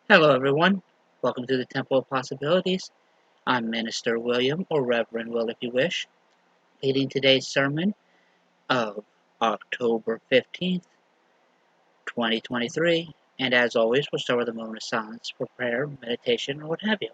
Hello, everyone. Welcome to the Temple of Possibilities. I'm Minister William, or Reverend Will, if you wish, leading today's sermon of October 15th, 2023. And as always, we'll start with a moment of silence for prayer, meditation, or what have you.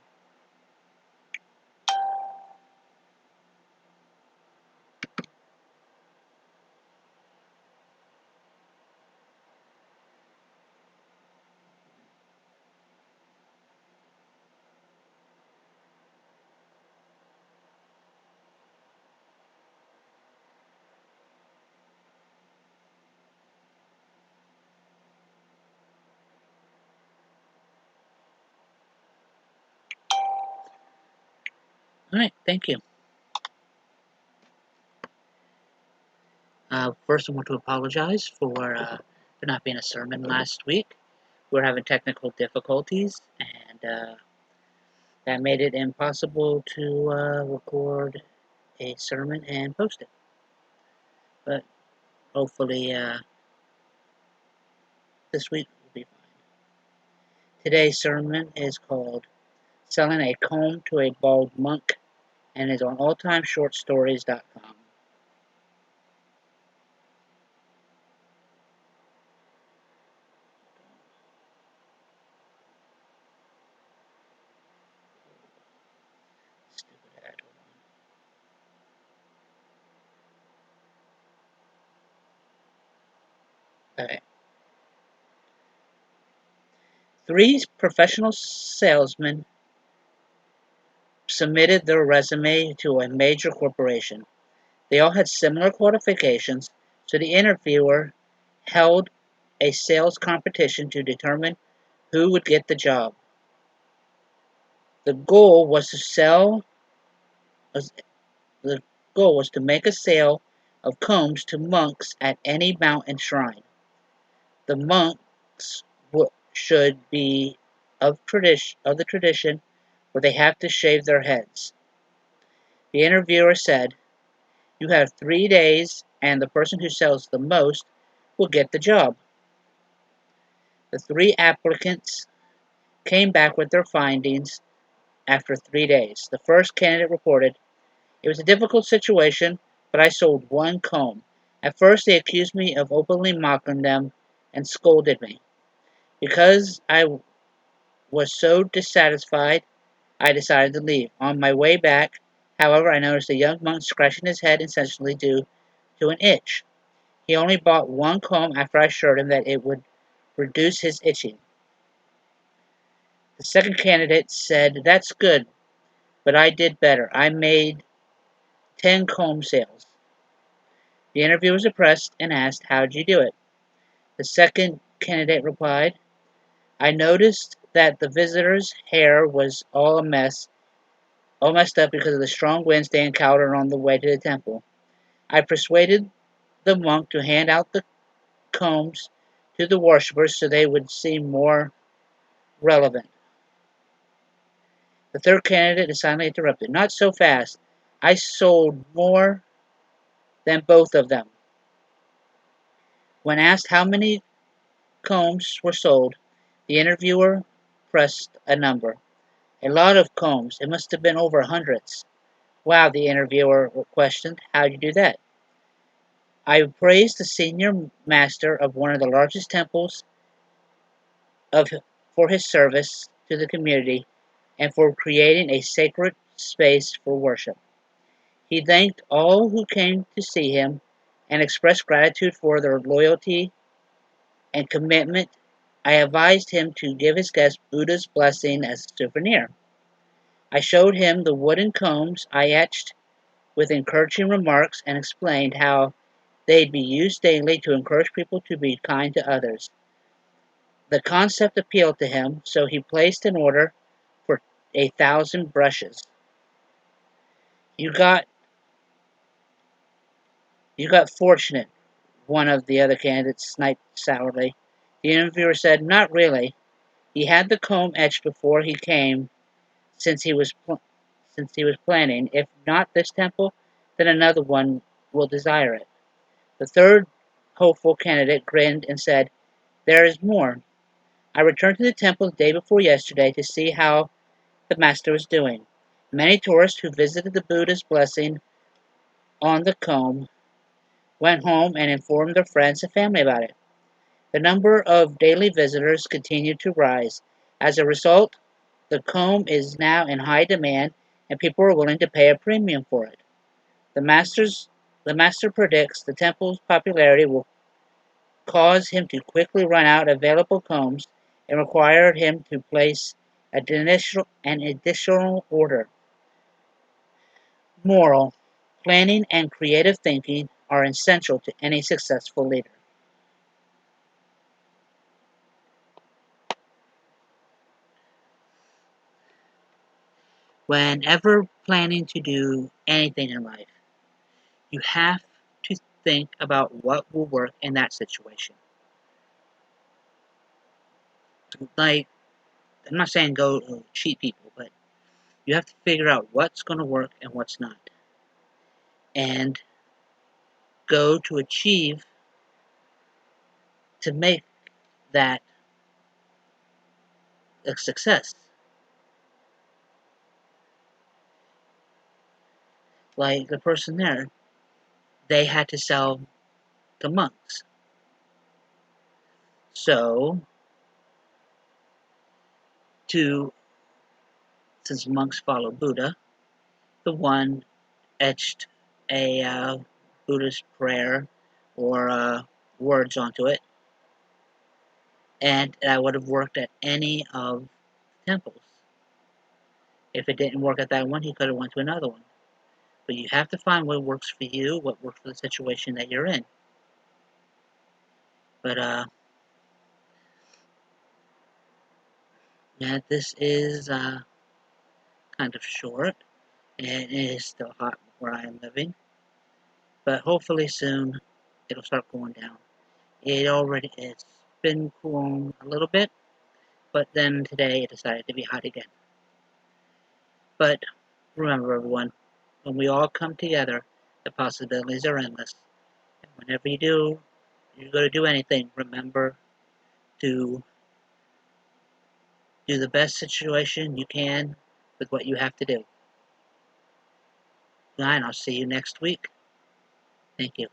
All right, thank you. First, I want to apologize for not being a sermon last week. We were having technical difficulties, and that made it impossible to record a sermon and post it. But hopefully, this week will be fine. Today's sermon is called Selling a Comb to a Bald Monk and is on alltimeshortstories.com. Stupid ad, Okay. Three professional salesmen submitted their resume to a major corporation. They all had similar qualifications, so the interviewer held a sales competition to determine who would get the job. The goal was to sell The goal was to make a sale of combs to monks at any mountain shrine. The monks should be of the tradition where they have to shave their heads. The interviewer said, "You have 3 days, and the person who sells the most will get the job." The three applicants came back with their findings after 3 days. The first candidate reported, "It was a difficult situation, but I sold one comb. At first they accused me of openly mocking them and scolded me. Because I was so dissatisfied, I decided to leave. On my way back, however, I noticed a young monk scratching his head incessantly due to an itch. He only bought one comb after I assured him that it would reduce his itching." The second candidate said, "That's good, but I did better. I made 10 comb sales." The interviewer was impressed and asked, "How'd you do it?" The second candidate replied, "I noticed that the visitor's hair was all messed up because of the strong winds they encountered on the way to the temple. I persuaded the monk to hand out the combs to the worshippers so they would seem more relevant." The third candidate is silently interrupted. "Not so fast. I sold more than both of them." When asked how many combs were sold, the interviewer pressed a number. "A lot of combs. It must have been over hundreds." "Wow," the interviewer questioned. "How'd you do that?" "I praised the senior master of one of the largest temples of, for his service to the community and for creating a sacred space for worship. He thanked all who came to see him and expressed gratitude for their loyalty and commitment. I advised him to give his guests Buddha's blessing as a souvenir. I showed him the wooden combs I etched with encouraging remarks and explained how they'd be used daily to encourage people to be kind to others. The concept appealed to him, so he placed an order for 1,000 brushes. You got you got fortunate," one of the other candidates sniped sourly. The interviewer said, "Not really. He had the comb etched before he came, since he was planning, if not this temple, then another one will desire it." The third hopeful candidate grinned and said, "There is more. I returned to the temple the day before yesterday to see how the master was doing. Many tourists who visited the Buddha's blessing on the comb went home and informed their friends and family about it. The number of daily visitors continued to rise. As a result, the comb is now in high demand and people are willing to pay a premium for it. The masters the master predicts the temple's popularity will cause him to quickly run out of available combs and require him to place an additional order. Moral: planning and creative thinking are essential to any successful leader. Whenever planning to do anything in life, you have to think about what will work in that situation. Like, I'm not saying go cheat people, but you have to figure out what's going to work and what's not. And go to achieve to make that a success. Like the person there, they had to sell to monks. So, to since monks follow Buddha, the one etched a Buddhist prayer or words onto it, and that would have worked at any of the temples. If it didn't work at that one, he could have went to another one. But you have to find what works for you, what works for the situation that you're in. But yeah, this is kind of short, and it is still hot where I am living. But hopefully soon it'll start cooling down. It's been cooling a little bit, but then today it decided to be hot again. But remember, everyone, when we all come together, the possibilities are endless. And whenever you're going to do anything, remember to do the best situation you can with what you have to do. And I'll see you next week. Thank you.